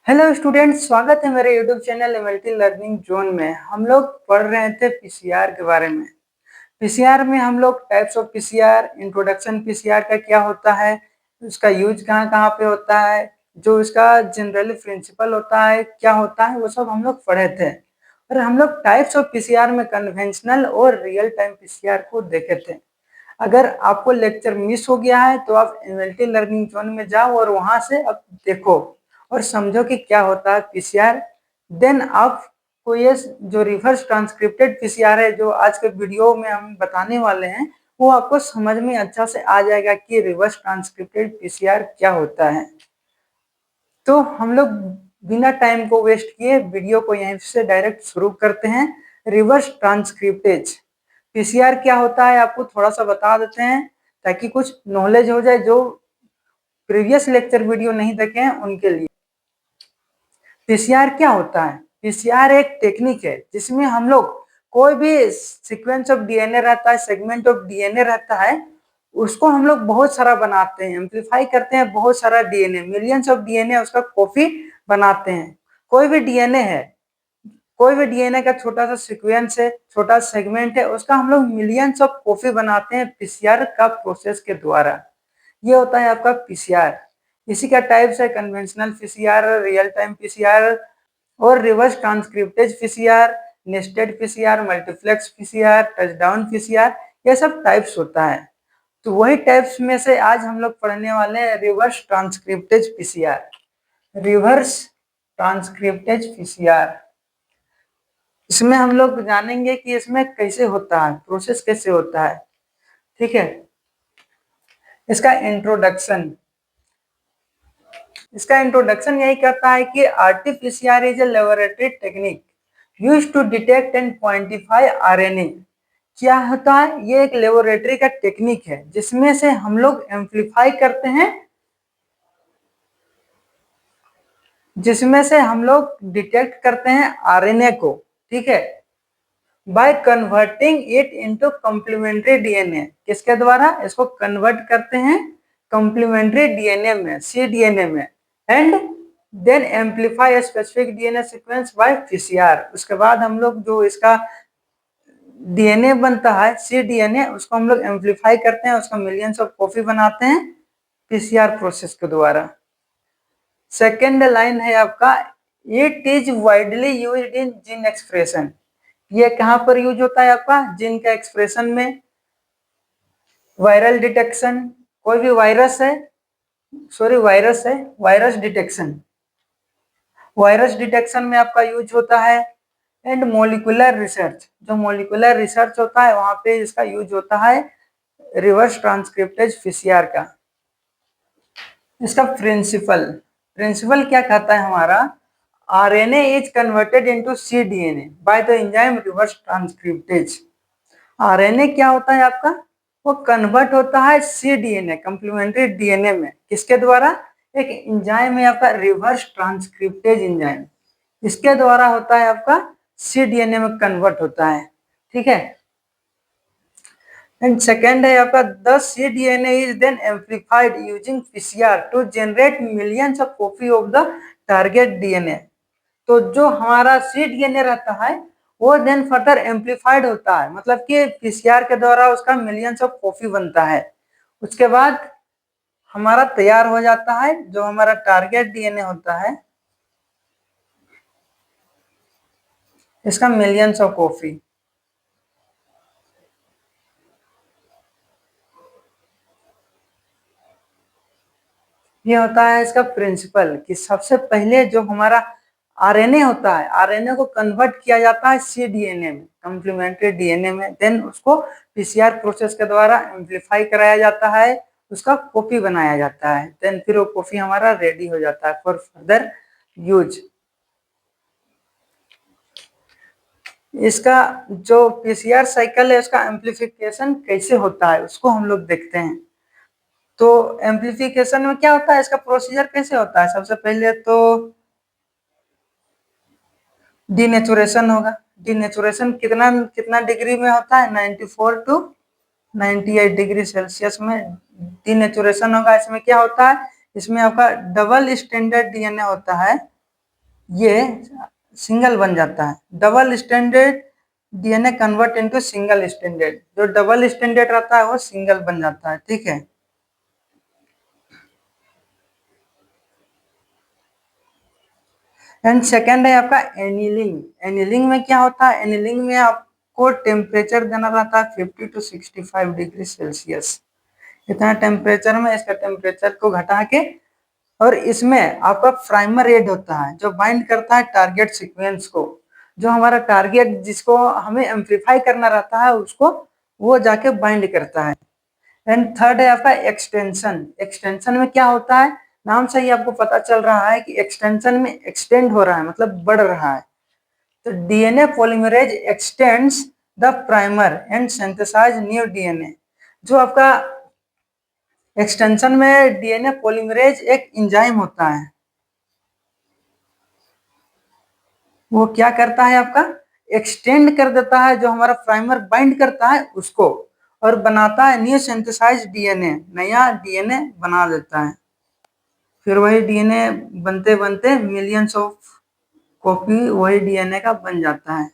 Hello students, स्वागत है मेरे YouTube channel MLT learning zone में। हम लोग पढ़ रहे थे पीसीआर के बारे में। पीसीआर में हम लोग types of PCR, introduction PCR का क्या होता है, उसका यूज कहाँ कहाँ पे होता है, जो इसका जनरली प्रिंसिपल होता है क्या होता है, वो सब हम लोग पढ़े थे। और हम लोग टाइप्स ऑफ पीसीआर में कन्वेंशनल और रियल टाइम पीसीआर को देखे थे। अगर आपको लेक्चर मिस हो गया है तो आप एमएलटी लर्निंग जोन में जाओ और वहां से अब देखो और समझो कि क्या होता है पीसीआर। देन आपको ये जो रिवर्स ट्रांसक्रिप्टेड पीसीआर है, जो आज के वीडियो में हम बताने वाले हैं, वो आपको समझ में अच्छा से आ जाएगा कि रिवर्स ट्रांसक्रिप्टेड पीसीआर क्या होता है। तो हम लोग बिना टाइम को वेस्ट किए वीडियो को यहीं से डायरेक्ट शुरू करते हैं। रिवर्स ट्रांसक्रिप्टेज पीसीआर क्या होता है आपको थोड़ा सा बता देते हैं, ताकि कुछ नॉलेज हो जाए जो प्रीवियस लेक्चर वीडियो नहीं देखे हैं उनके लिए। पीसीआर क्या होता है? पीसीआर एक टेक्निक है जिसमें हम लोग कोई भी सीक्वेंस ऑफ डीएनए रहता है, सेगमेंट ऑफ डीएनए रहता है, उसको हम लोग बहुत सारा बनाते हैं, एम्पलीफाई करते हैं, बहुत सारा डीएनए, मिलियंस ऑफ डीएनए उसका कॉपी बनाते हैं। कोई भी डीएनए है, कोई भी डीएनए का छोटा सा सीक्वेंस है, छोटा सेगमेंट है, उसका हम लोग मिलियंस ऑफ कॉपी बनाते हैं पीसीआर का प्रोसेस के द्वारा। ये होता है आपका पीसीआर। इसी का टाइप्स है conventional PCR, real time PCR और reverse transcriptase PCR, nested PCR, multiplex PCR, touchdown PCR, ये सब टाइप्स होता है। तो वही टाइप्स में से आज हम लोग पढ़ने वाले हैं reverse transcriptase PCR. Reverse transcriptase PCR, इसमें हम लोग जानेंगे कि इसमें कैसे होता है, प्रोसेस कैसे होता है। ठीक है, इसका इंट्रोडक्शन यही कहता है कि RTPCR is a laboratory technique used to detect and quantify RNA. क्या होता है? ये एक लेबोरेटरी का टेक्निक है जिसमें से हम लोग एम्पलीफाई करते हैं, जिसमें से हम लोग डिटेक्ट करते हैं आरएनए को। ठीक है, by converting it into complementary DNA. किसके द्वारा इसको कन्वर्ट करते हैं? कॉम्प्लीमेंट्री डीएनए में, सीडीएनए में, and then amplify specific DNA sequence by PCR. उसके बाद हम लोग जो इसका डीएनए बनता है, सीडीएनए, उसको हम लोग एम्पलीफाई करते हैं, उसका मिलियंस ऑफ कॉपी बनाते हैं पीसीआर प्रोसेस के द्वारा। सेकेंड लाइन है आपका, it is widely used in gene expression. ये कहां पर यूज होता है आपका? जीन का एक्सप्रेशन में, वायरल डिटेक्शन, कोई भी वायरस है, वायरस डिटेक्शन, वायरस डिटेक्शन में आपका यूज होता है। एंड मोलिकुलर रिसर्च, जो मोलिकुलर रिसर्च होता है वहां पे इसका यूज होता है रिवर्स ट्रांसक्रिप्टेज पीसीआर का। इसका प्रिंसिपल क्या कहता है हमारा? RNA is converted into cDNA by the enzyme reverse transcriptase. RNA क्या होता है आपका? वो कन्वर्ट होता है सीडीएनए, कॉम्प्लीमेंट्री डीएनए में। किसके द्वारा? एक एंजाइम है आपका, रिवर्स ट्रांसक्रिप्टेज एंजाइम, इसके द्वारा होता है आपका सीडीएनए में कन्वर्ट होता है। ठीक है, एंड सेकेंड है आपका, the cDNA is then amplified using PCR to generate millions of copy of the target DNA. तो जो हमारा सीडीएनए रहता है वो देन फर्दर एम्पलीफाइड होता है, मतलब कि पीसीआर के द्वारा उसका मिलियंस ऑफ कॉपी बनता है। उसके बाद हमारा तैयार हो जाता है जो हमारा टारगेट डीएनए होता है, इसका मिलियंस ऑफ कॉपी। ये होता है इसका प्रिंसिपल कि सबसे पहले जो हमारा आरएनए होता है, आरएनए को कन्वर्ट किया जाता है सीडीएनए में, कॉम्प्लीमेंट्री डीएनए में, देन उसको पीसीआर प्रोसेस के द्वारा एम्पलीफाई कराया जाता है, उसका कॉपी बनाया जाता है, देन फिर वो कॉपी हमारा रेडी हो जाता है फॉर फर्दर यूज। इसका जो पीसीआर साइकिल है उसका एम्पलीफिकेशन कैसे होता है उसको हम लोग देखते हैं। तो एम्पलीफिकेशन में क्या होता है, इसका प्रोसीजर कैसे होता है? सबसे पहले तो डीनेचुरेशन होगा। डीनेचुरेशन कितना कितना डिग्री में होता है? 94 टू 98 डिग्री सेल्सियस में डीनेचुरेशन होगा। इसमें क्या होता है? इसमें आपका डबल स्टैंडर्ड डीएनए होता है, ये सिंगल बन जाता है। Double standard DNA convert into single standard, जो डबल स्टैंडर्ड रहता है वो सिंगल बन जाता है। ठीक है। एंड सेकेंड है आपका एनिलिंग। एनिलिंग में क्या होता है? एनिलिंग में आपको टेम्परेचर देना रहता है 50 to 65 डिग्री सेल्सियस। इतना टेम्परेचर में इसका टेम्परेचर को घटा के, और इसमें आपका प्राइमर एड होता है जो बाइंड करता है टारगेट सीक्वेंस को। जो हमारा टारगेट जिसको हमें एम्पलीफाई करना रहता है उसको वो जाके बाइंड करता है। एंड थर्ड है आपका एक्सटेंशन। एक्सटेंशन में क्या होता है? नाम से ही आपको पता चल रहा है कि एक्सटेंशन में एक्सटेंड हो रहा है, मतलब बढ़ रहा है। तो DNA polymerase extends the primer and synthesize new DNA. जो आपका एक्सटेंशन में डीएनए पॉलीमरेज एक एंजाइम होता है, वो क्या करता है? आपका एक्सटेंड कर देता है जो हमारा प्राइमर बाइंड करता है उसको, और बनाता है न्यू सिंथेसाइज डीएनए, नया डीएनए बना देता है। फिर वही डीएनए बनते बनते मिलियंस ऑफ कॉपी वही डीएनए का बन जाता है।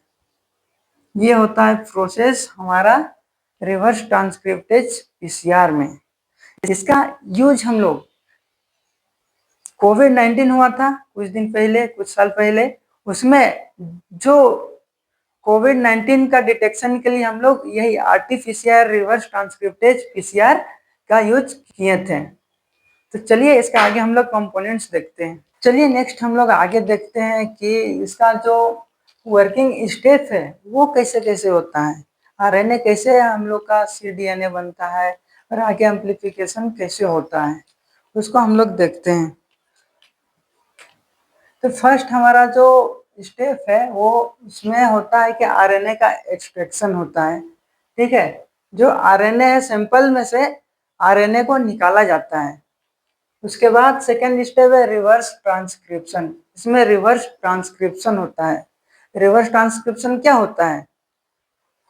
ये होता है प्रोसेस हमारा रिवर्स ट्रांसक्रिप्टेज पीसीआर में। इसका यूज हम लोग कोविड-19 हुआ था कुछ दिन पहले, कुछ साल पहले, उसमें जो कोविड-19 का डिटेक्शन के लिए हम लोग यही आरटीपीसीआर रिवर्स ट्रांसक्रिप्टेज पीसीआर का यूज किए थे। तो चलिए इसका आगे हम लोग कंपोनेंट्स देखते हैं। चलिए नेक्स्ट हम लोग आगे देखते हैं कि इसका जो वर्किंग स्टेप है वो कैसे कैसे होता है, आरएनए कैसे हम लोग का सीडीएनए बनता है, और आगे एम्प्लीफिकेशन कैसे होता है उसको हम लोग देखते हैं। तो फर्स्ट हमारा जो स्टेप है वो उसमें होता है कि आरएनए का एक्सट्रैक्शन होता है। ठीक है। जो आरएनए है सैंपल में से आरएनए को निकाला जाता है। उसके बाद सेकेंड स्टेप है रिवर्स ट्रांसक्रिप्शन। इसमें रिवर्स ट्रांसक्रिप्शन होता है। रिवर्स ट्रांसक्रिप्शन क्या होता है?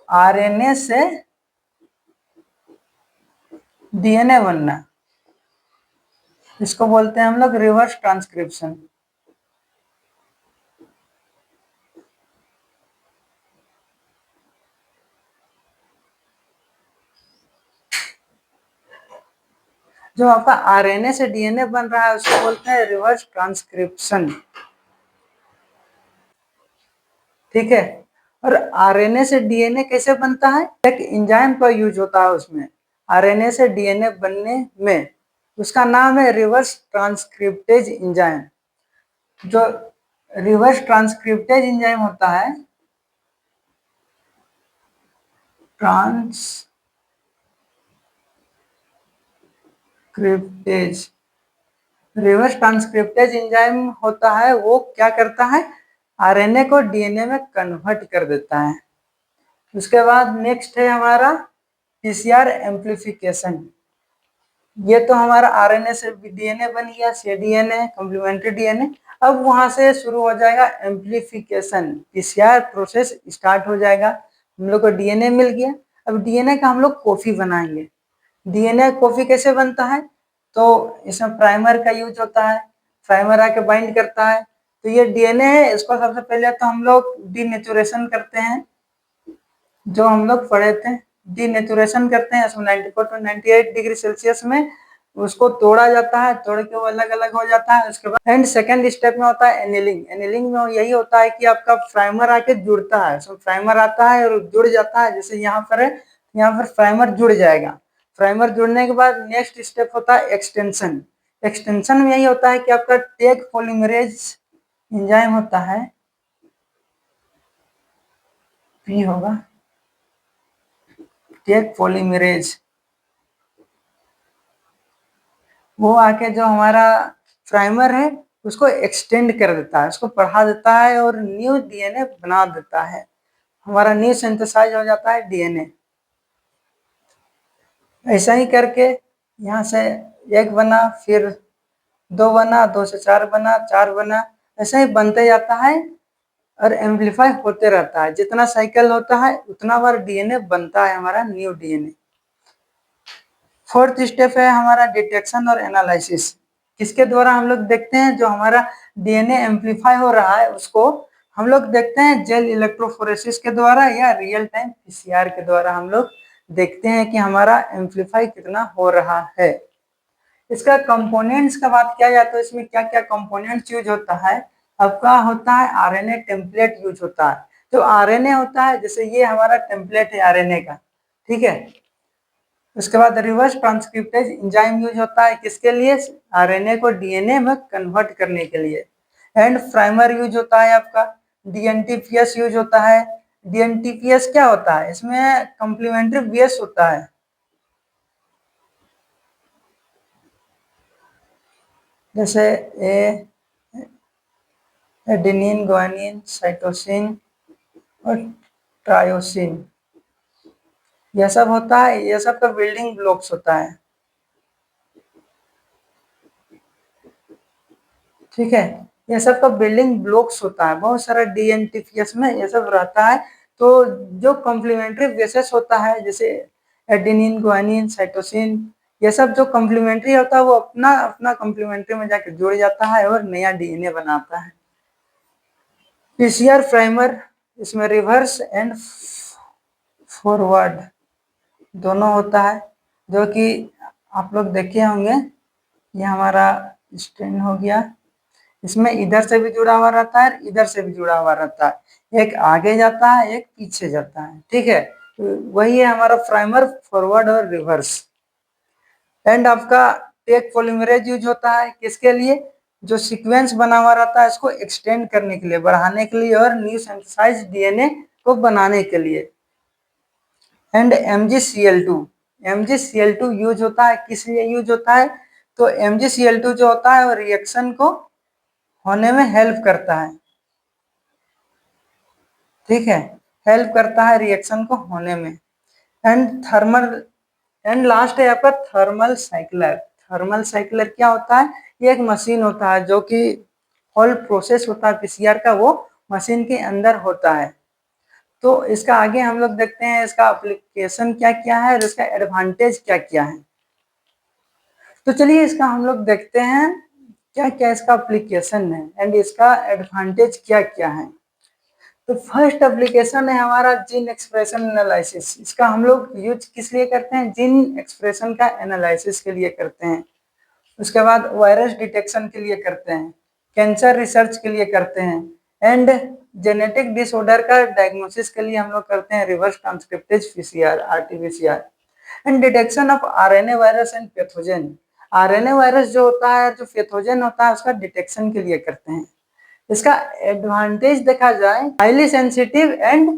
आरएनए से डीएनए बनना, इसको बोलते हैं हम लोग रिवर्स ट्रांसक्रिप्शन। जो आपका आरएनए से डीएनए बन रहा है उसको बोलते हैं रिवर्स ट्रांसक्रिप्शन। ठीक है। और आरएनए से डीएनए कैसे बनता है? एक एंजाइम का यूज होता है उसमें आरएनए से डीएनए बनने में, उसका नाम है रिवर्स ट्रांसक्रिप्टेज एंजाइम। जो रिवर्स ट्रांसक्रिप्टेज एंजाइम होता है, ट्रांसक्रिप्टेज रिवर्स ट्रांसक्रिप्टेज एंजाइम होता है, वो क्या करता है? आरएनए को डीएनए में कन्वर्ट कर देता है। उसके बाद नेक्स्ट है हमारा पीसीआर एम्प्लीफिकेशन। ये तो हमारा आरएनए से डीएनए बन गया, सीडीएनए कॉम्प्लीमेंट्री डीएनए। अब वहां से शुरू हो जाएगा एम्प्लीफिकेशन, पीसीआर प्रोसेस स्टार्ट हो जाएगा। हम लोग को डीएनए मिल गया, अब डीएनए का हम लोग कॉपी बनाएंगे। डीएनए कॉपी कैसे बनता है? तो इसमें प्राइमर का यूज होता है, प्राइमर आके बाइंड करता है। तो ये डीएनए है, इसको सबसे पहले तो हम लोग डीनेचुरेशन करते हैं, जो हम लोग पढ़े थे। डीनेचुरेशन करते हैं इसमें 94 to 98 डिग्री सेल्सियस में उसको तोड़ा जाता है, तोड़ के वो अलग अलग हो जाता है। उसके बाद एंड सेकेंड स्टेप में होता है एनिलिंग। एनिलिंग में यही होता है कि आपका प्राइमर आके जुड़ता है, उसमें प्राइमर आता है और जुड़ जाता है। जैसे यहाँ पर है, यहाँ पर प्राइमर जुड़ जाएगा। प्राइमर जुड़ने के बाद नेक्स्ट स्टेप होता है एक्सटेंशन। एक्सटेंशन में यही होता है कि आपका टेक पॉलीमरेज एंजाइम होता है, पी होगा, टेक पॉलीमरेज, वो आके जो हमारा प्राइमर है उसको एक्सटेंड कर देता है, उसको बढ़ा देता है और न्यू डीएनए बना देता है। हमारा न्यू सिंथेसाइज हो जाता है डीएनए। ऐसा ही करके यहाँ से एक बना, फिर दो बना, दो से चार बना, चार बना, ऐसा ही बनते जाता है और एम्पलीफाई होते रहता है। जितना साइकिल होता है उतना बार डीएनए बनता है हमारा न्यू डीएनए। फोर्थ स्टेप है हमारा डिटेक्शन और एनालिसिस। किसके द्वारा हम लोग देखते हैं, जो हमारा डीएनए एम्पलीफाई हो रहा है उसको हम लोग देखते हैं जेल इलेक्ट्रोफोरेसिस के द्वारा या रियल टाइम पीसीआर के द्वारा हम लोग देखते हैं कि हमारा एम्पलीफाई कितना हो रहा है। इसका कंपोनेंट्स का बात किया जाए तो इसमें क्या क्या कंपोनेंट्स यूज होता है। आपका होता है आरएनए टेम्पलेट यूज होता है। जो आरएनए होता है, जैसे ये हमारा टेम्पलेट है आरएनए का, ठीक है। उसके बाद रिवर्स ट्रांसक्रिप्टेज एंजाइम यूज होता है किसके लिए, आरएनए को डीएनए में कन्वर्ट करने के लिए। एंड प्राइमर यूज होता है आपका, डीएनटीपीएस यूज होता है। डीएनटीपीएस क्या होता है, इसमें कॉम्प्लीमेंट्री बेस होता है। जैसे एडेनिन, ग्वानिन, साइटोसिन और ट्रायोसिन, यह सब होता है, यह सब का बिल्डिंग ब्लॉक्स होता है, ठीक है। ये सब का बिल्डिंग ब्लॉक्स होता है, बहुत सारा डीएनटीपीएस में ये सब रहता है। तो जो कॉम्प्लीमेंट्री बेसेस होता है, जैसे एडेनिन, ग्वानिन, साइटोसिन, ये सब जो कॉम्प्लीमेंट्री होता है वो अपना अपना कॉम्प्लीमेंट्री में जाकर जुड़ जाता है और नया डीएनए बनाता है। पीसीआर प्राइमर, इसमें रिवर्स एंड फॉरवर्ड दोनों होता है, जो कि आप लोग देखे होंगे। ये हमारा स्टैंड हो गया, इसमें इधर से भी जुड़ा हुआ रहता है, इधर से भी जुड़ा हुआ रहता है, एक आगे जाता है एक पीछे जाता है, ठीक है। वही है हमारा प्राइमर, फॉरवर्ड और रिवर्स। एंड आपका टेक पॉलीमरेज यूज होता है किसके लिए, जो सीक्वेंस बना हुआ रहता है इसको एक्सटेंड करने के लिए, बढ़ाने के लिए और न्यू सिंथेसाइज्ड डीएनए को बनाने के लिए। एंड MgCl2, MgCl2 यूज होता है किस लिए यूज होता है, तो MgCl2 जो होता है वो रिएक्शन को होने में हेल्प करता है, ठीक है, हेल्प करता है रिएक्शन को होने में। एंड थर्मल, एंड लास्ट है आपका थर्मल साइक्लर। थर्मल साइक्लर क्या होता है, ये एक मशीन होता है जो कि होल प्रोसेस होता है पीसीआर का, वो मशीन के अंदर होता है। तो इसका आगे हम लोग देखते हैं इसका एप्लीकेशन क्या क्या है और इसका एडवांटेज क्या क्या है। तो चलिए इसका हम लोग देखते हैं क्या क्या इसका एप्लीकेशन है एंड इसका एडवांटेज क्या क्या है। तो फर्स्ट एप्लीकेशन है हमारा जीन एक्सप्रेशन एनालिसिस। इसका हम लोग यूज किस लिए करते हैं, जीन एक्सप्रेशन का एनालिसिस के लिए करते हैं। उसके बाद वायरस डिटेक्शन के लिए करते हैं, कैंसर रिसर्च के लिए करते हैं, एंड जेनेटिक डिसऑर्डर का डायग्नोसिस के लिए हम लोग करते हैं reverse transcriptase PCR, RTPCR. And detection of RNA virus and pathogen, RNA virus जो होता है, जो पैथोजन होता है उसका डिटेक्शन के लिए करते हैं। इसका एडवांटेज देखा जाए, हाईली सेंसिटिव एंड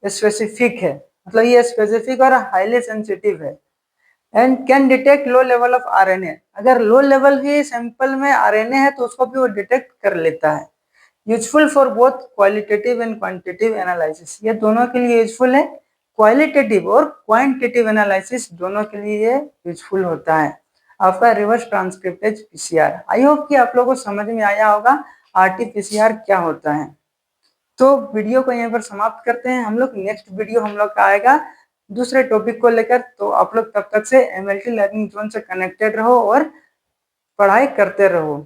स्पेसिफिक है, मतलब ये स्पेसिफिक और हाईली सेंसिटिव है। And can detect low level of RNA, अगर लो लेवल भी सैंपल में आरएनए है तो उसको भी वो डिटेक्ट कर लेता है। Useful for both qualitative and quantitative analysis, ये दोनों के लिए यूजफुल है, क्वालिटेटिव और क्वांटिटेटिव एनालिसिस दोनों के लिए ये यूजफुल होता है। आपका reverse transcriptase PCR, I hope कि आप लोगों को समझ में आया होगा आरटीपीसीआर क्या होता है। तो वीडियो को यहीं पर समाप्त करते हैं, हम लोग नेक्स्ट वीडियो हम लोग का आएगा दूसरे टॉपिक को लेकर। तो आप लोग तब तक से एमएलटी लर्निंग जोन से कनेक्टेड रहो और पढ़ाई करते रहो।